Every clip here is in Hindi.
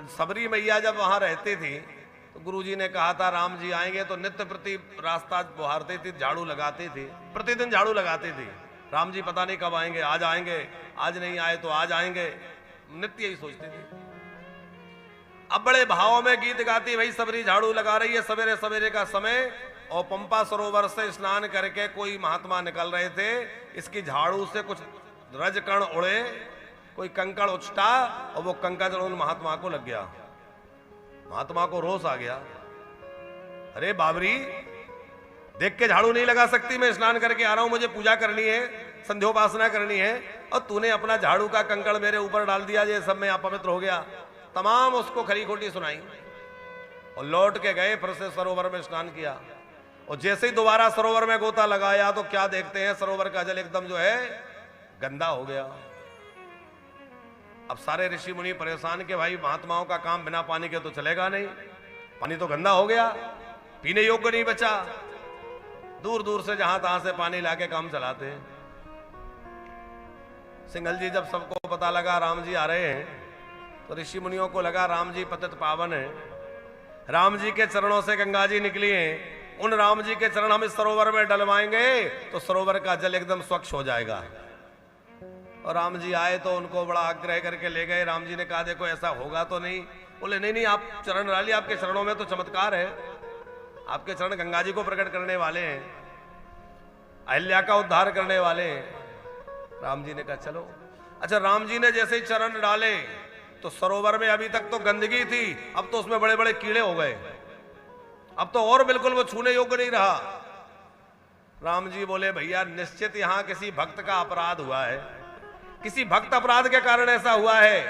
सबरी मैया जब वहां रहती थी तो गुरुजी ने कहा था राम जी आएंगे तो नित्य प्रति रास्ता बुहारती थी, झाड़ू लगाती थी, प्रतिदिन झाड़ू लगाती थी। राम जी पता नहीं कब आएंगे, आज आएंगे, आज नहीं आए तो आज आएंगे, नित्य यही सोचती थी। अब बड़े भाव में गीत गाती, भाई सबरी झाड़ू लगा रही है, सवेरे सवेरे का समय, और पंपा सरोवर से स्नान करके कोई महात्मा निकल रहे थे, इसकी झाड़ू से कुछ रजकण उड़े, कोई कंकड़ उछटा और वो कंकड़ उन महात्मा को लग गया। महात्मा को रोष आ गया, अरे बाबरी, देख के झाड़ू नहीं लगा सकती? मैं स्नान करके आ रहा हूं, मुझे पूजा करनी है, संध्योपासना करनी है, और तूने अपना झाड़ू का कंकड़ मेरे ऊपर डाल दिया, ये सब में अपवित्र हो गया। तमाम उसको खरी खोटी सुनाई और लौट के गए, फिर से सरोवर में स्नान किया। और जैसे ही दोबारा सरोवर में गोता लगाया तो क्या देखते हैं, सरोवर का जल एकदम जो है गंदा हो गया। अब सारे ऋषि मुनि परेशान के भाई महात्माओं का काम बिना पानी के तो चलेगा नहीं, पानी तो गंदा हो गया, पीने योग्य नहीं बचा। दूर दूर से जहां तहां से पानी लाके काम चलाते हैं। सिंघल जी जब सबको पता लगा राम जी आ रहे हैं तो ऋषि मुनियों को लगा राम जी पतित पावन है, राम जी के चरणों से गंगा जी निकली हैं, उन राम जी के चरण हम इस सरोवर में डलवाएंगे तो सरोवर का जल एकदम स्वच्छ हो जाएगा। और राम जी आए तो उनको बड़ा आग्रह करके ले गए। राम जी ने कहा देखो ऐसा होगा तो नहीं। बोले नहीं नहीं, आप चरण डालिए, आपके चरणों में तो चमत्कार है, आपके चरण गंगा जी को प्रकट करने वाले हैं, अहिल्या का उद्धार करने वाले हैं। राम जी ने कहा चलो। अच्छा, राम जी ने जैसे ही चरण डाले तो सरोवर में अभी तक तो गंदगी थी, अब तो उसमें बड़े बड़े कीड़े हो गए, अब तो और बिल्कुल वो छूने योग्य नहीं रहा। राम जी बोले भैया निश्चित यहां किसी भक्त का अपराध हुआ है, किसी भक्त अपराध के कारण ऐसा हुआ है,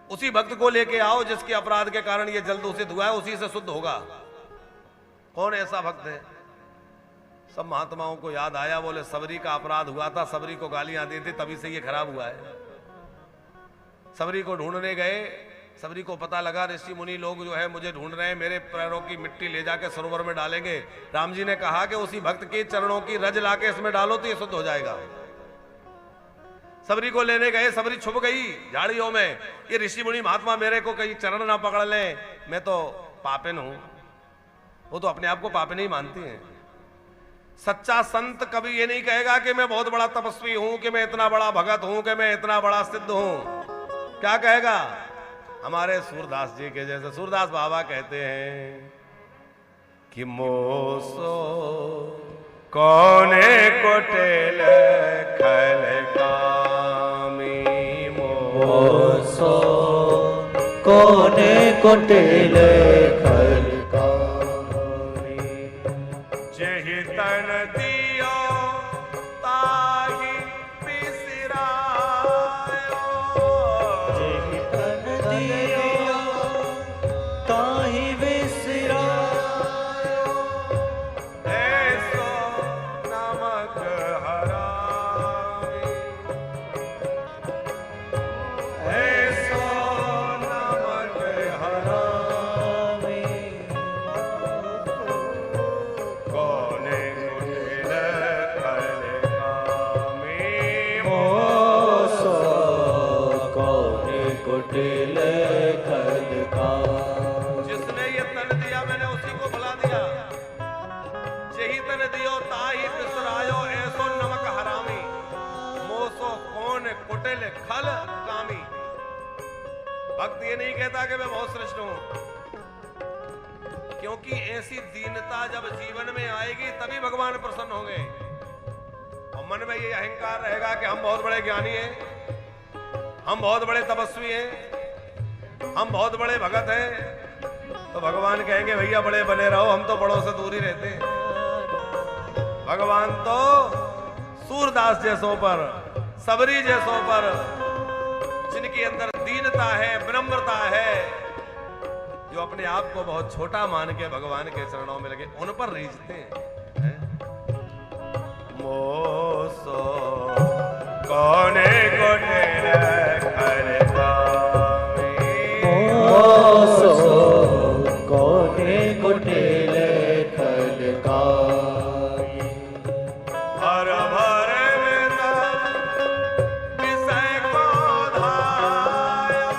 उसी भक्त को लेके आओ जिसके अपराध के कारण ये जल दूषित हुआ है, उसी से शुद्ध होगा। कौन ऐसा भक्त है? सब महात्माओं को याद आया, बोले सबरी का अपराध हुआ था, सबरी को गालियां दी थी, तभी से ये खराब हुआ है। सबरी को ढूंढने गए, सबरी को पता लगा ऋषि मुनि लोग जो है मुझे ढूंढ रहे हैं, मेरे पैरों की मिट्टी ले जाके सरोवर में डालेंगे। राम जी ने कहा कि उसी भक्त के चरणों की रज लाके इसमें डालो तो ये शुद्ध हो जाएगा। सबरी को लेने गए, सबरी छुप गई झाड़ियों में, ये ऋषि मुनि महात्मा मेरे को कहीं चरण ना पकड़ ले, मैं तो पापिन हूं। वो तो अपने आप को पापिन ही मानती हैं। सच्चा संत कभी ये नहीं कहेगा कि मैं बहुत बड़ा तपस्वी हूं, कि मैं इतना बड़ा भगत हूं, कि मैं इतना बड़ा सिद्ध हूं। क्या कहेगा? हमारे सूरदास जी के जैसे सूरदास बाबा कहते हैं कि मोसो कौने कोटेल खल कामी, मोसो कौने कोटेल खल कामी, जेहि तन दियो ताहि बिसरायो, जेहि तन दियो ताहि बिसरायो, ऐसो नमक हरामी, ऐसो नमक हरामी, कौने कुटिल खल कामी, मोसो कौने कोटेल खल कामी। जिसने ये तन दिया मैंने उसी को भुला दिया, जेहि तन दियो ताहि बिसरायो, ऐसो नमक हरामी, मोसो कौन कुटिल खल कामी। भक्त ये नहीं कहता कि मैं बहुत श्रेष्ठ हूं, क्योंकि ऐसी दीनता जब जीवन में आएगी तभी भगवान प्रसन्न होंगे। और मन में ये अहंकार रहेगा कि हम बहुत बड़े ज्ञानी हैं, हम बहुत बड़े तपस्वी हैं, हम बहुत बड़े भगत हैं, तो भगवान कहेंगे भैया बड़े बने रहो, हम तो बड़ों से दूर ही रहते हैं। भगवान तो सूरदास जैसों पर, सबरी जैसों पर, जिनके अंदर दीनता है, विनम्रता है, जो अपने आप को बहुत छोटा मान के भगवान के चरणों में लगे, उन पर रीझते हैं। मोसो कौने कोटेल खल कामी, मोसो कौने कोटेल खल कामी, हर भर विषय को धायो,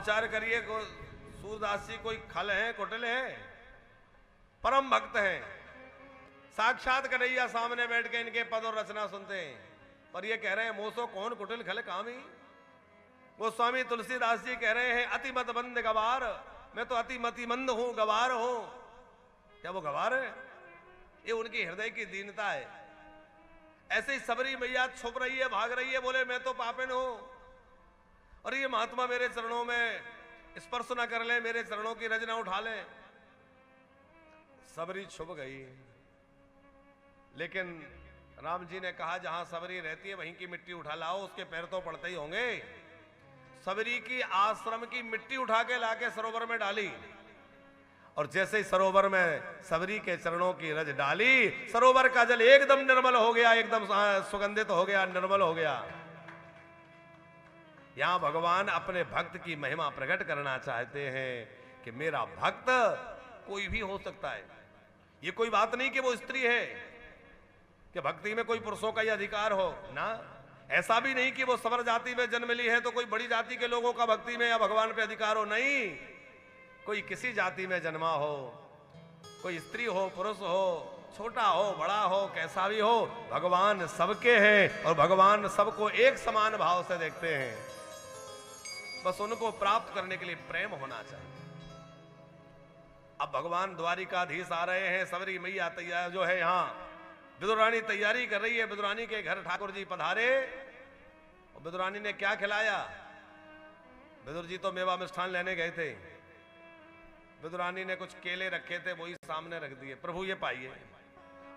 विचार करिए, सूरदास जी कोई खल है, कुटिल है, परम भक्त हैं, साक्षात कन्हैया सामने बैठ के इनके पद और रचना सुनते हैं, पर ये कह रहे हैं मोसो कौन कुटिल खल कामी। वो स्वामी तुलसीदास जी कह रहे हैं अति मत बंद गवार, मैं तो अति मति मंद हूं, गवार हूं। क्या वो गवार है? ये उनकी हृदय की दीनता है। ऐसे ही सबरी मैया छुप रही है, भाग रही है, बोले मैं तो पापिन हूं, और ये महात्मा मेरे चरणों में स्पर्श ना कर ले, मेरे चरणों की रज ना उठा ले। सबरी छुप गई, लेकिन राम जी ने कहा जहां सबरी रहती है वहीं की मिट्टी उठा लाओ, उसके पैर तो पड़ते ही होंगे। सबरी की आश्रम की मिट्टी उठा के लाके सरोवर में डाली, और जैसे ही सरोवर में सबरी के चरणों की रज डाली, सरोवर का जल एकदम निर्मल हो गया, एकदम सुगंधित हो गया, निर्मल हो गया। यहां भगवान अपने भक्त की महिमा प्रकट करना चाहते हैं कि मेरा भक्त कोई भी हो सकता है। ये कोई बात नहीं कि वो स्त्री है, कि भक्ति में कोई पुरुषों का ही अधिकार हो ना, ऐसा भी नहीं कि वो सवर जाति में जन्म ली है तो कोई बड़ी जाति के लोगों का भक्ति में या भगवान पे अधिकार हो, नहीं। कोई किसी जाति में जन्मा हो, कोई स्त्री हो, पुरुष हो, छोटा हो, बड़ा हो, कैसा भी हो, भगवान सबके हैं और भगवान सबको एक समान भाव से देखते हैं। बस उनको प्राप्त करने के लिए प्रेम होना चाहिए। अब भगवान द्वारिकाधीश आ रहे हैं, सबरी मैया तैयार जो है, यहाँ विदुरानी तैयारी कर रही है। विदुरानी के घर ठाकुर जी पधारे, और विदुरानी ने क्या खिलाया? विदुर जी तो मेवा मिष्ठान लेने गए थे, विदुरानी ने कुछ केले रखे थे, वही सामने रख दिए, प्रभु ये पाइए।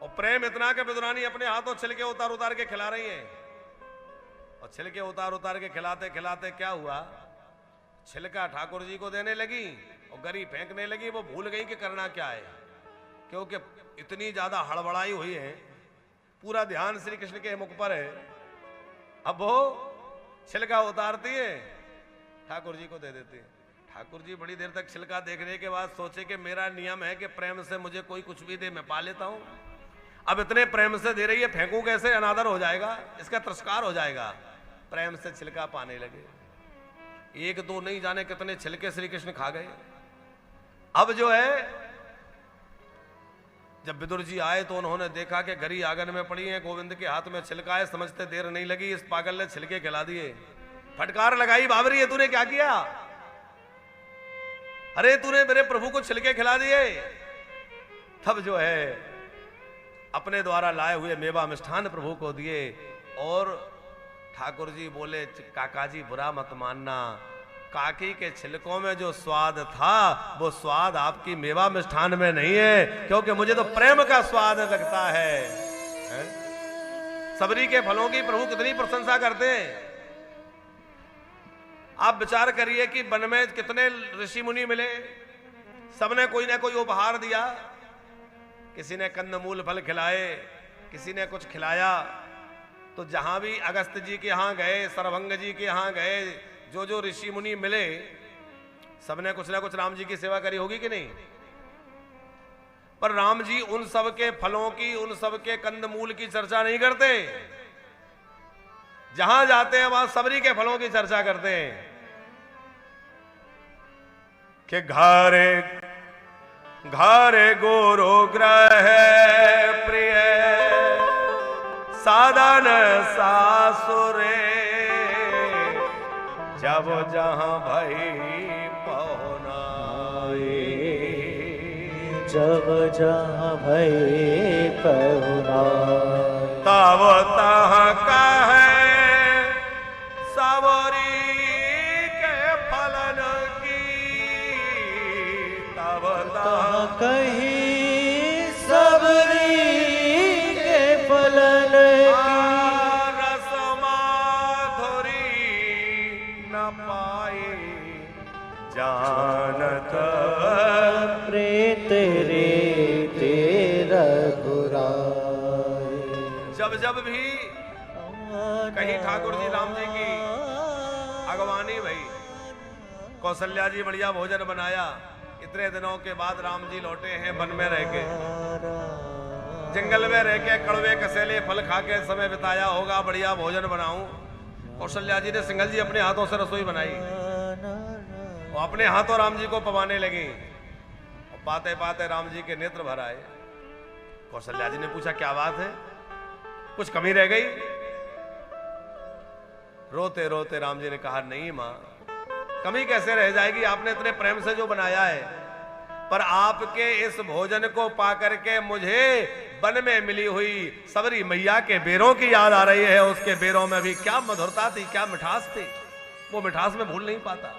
और प्रेम इतना कि विदुरानी अपने हाथों छिलके उतार उतार के खिला रही है, और छिलके उतार उतार के खिलाते खिलाते क्या हुआ, छिलका ठाकुर जी को देने लगी और गरी फेंकने लगी। वो भूल गई कि करना क्या है, क्योंकि इतनी ज्यादा हड़बड़ाई हुई है, पूरा ध्यान श्री कृष्ण के मुख पर है। अब वो छिलका उतारती है, ठाकुर जी को दे देती है। ठाकुर जी बड़ी देर तक छिलका देखने के बाद सोचे कि मेरा नियम है कि प्रेम से मुझे कोई कुछ भी दे मैं पा लेता हूं, अब इतने प्रेम से दे रही है, फेंकूं कैसे, अनादर हो जाएगा, इसका तिरस्कार हो जाएगा। प्रेम से छिलका पाने लगे, एक दो नहीं जाने कितने छिलके श्री कृष्ण खा गए। अब जो है जब विदुर जी आए तो उन्होंने देखा कि गरी आंगन में पड़ी है, गोविंद के हाथ में छिलका है, समझते देर नहीं लगी, इस पागल ने छिलके खिला दिए। फटकार लगाई, बाबरी है तूने क्या किया, अरे तूने मेरे प्रभु को छिलके खिला दिए। तब जो है अपने द्वारा लाए हुए मेवा मिष्ठान प्रभु को दिए, और ठाकुर जी बोले काका जी बुरा मत मानना, काकी के छिलकों में जो स्वाद था वो स्वाद आपकी मेवा मिष्ठान में नहीं है, क्योंकि मुझे तो प्रेम का स्वाद लगता है। सबरी के फलों की प्रभु कितनी प्रशंसा करते हैं। आप विचार करिए कि वन में कितने ऋषि मुनि मिले, सबने कोई ना कोई उपहार दिया, किसी ने कंदमूल फल खिलाए, किसी ने कुछ खिलाया। तो जहां भी अगस्त जी के यहां गए, सरभंग जी के यहां गए, जो जो ऋषि मुनि मिले, सबने कुछ ना कुछ राम जी की सेवा करी होगी कि नहीं। पर राम जी उन सब के फलों की, उन सब के कंदमूल की चर्चा नहीं करते, जहां जाते हैं वहां सबरी के फलों की चर्चा करते हैं कि घरे घरे गुरु ग्रह प्रिय साधन सासुरे, जब जहां भई पहुनाई, जब जहां भई पहुनाई, तब तहां कहे सबरी के फलन की, तब तहां कहीं सबरी के फलन रस माधुरी न पाई, जानत प्रीत रे तेरा रघुराई। जब जब भी कहीं ठाकुर जी राम जी की अगवानी भई, कौशल्या जी बढ़िया भोजन बनाया, इतने दिनों के बाद राम जी लौटे हैं वन में रह के, जंगल में रह के कड़वे कसेले फल खा के समय बिताया होगा, बढ़िया भोजन बनाऊं। कौशल्या जी ने सिंघल जी अपने हाथों से रसोई बनाई, वो अपने हाथों राम जी को पवाने लगी और पाते पाते राम जी के नेत्र भर आए। कौशल्या जी ने पूछा क्या बात है, कुछ कमी रह गई? रोते रोते राम जी ने कहा नहीं मां, कमी कैसे रह जाएगी, आपने इतने प्रेम से जो बनाया है, पर आपके इस भोजन को पाकर के मुझे वन में मिली हुई सबरी मैया के बेरों की याद आ रही है। उसके बेरों में भी क्या मधुरता थी, क्या मिठास थी, वो मिठास में भूल नहीं पाता।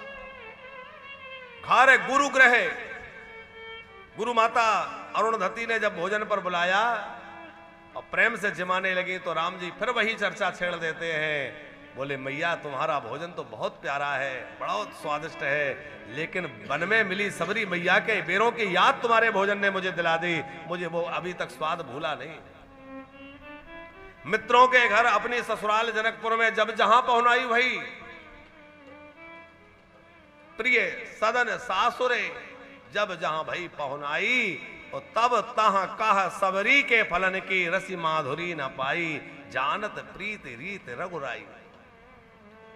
खारे गुरु ग्रह, गुरु माता अरुणधती ने जब भोजन पर बुलाया और प्रेम से जिमाने लगी तो राम जी फिर वही चर्चा छेड़ देते हैं। बोले मैया तुम्हारा भोजन तो बहुत प्यारा है, बहुत स्वादिष्ट है, लेकिन वन में मिली सबरी मैया के बेरों की याद तुम्हारे भोजन ने मुझे दिला दी, मुझे वो अभी तक स्वाद भूला नहीं। मित्रों के घर अपनी ससुराल जनकपुर में जब जहां पहुंचाई वही प्रिय सदन सासुरे, जब जहां भई पहुंचाई और तब तहां कह सबरी के फलन की रसी माधुरी न पाई, जानत प्रीत रीत रघुराई।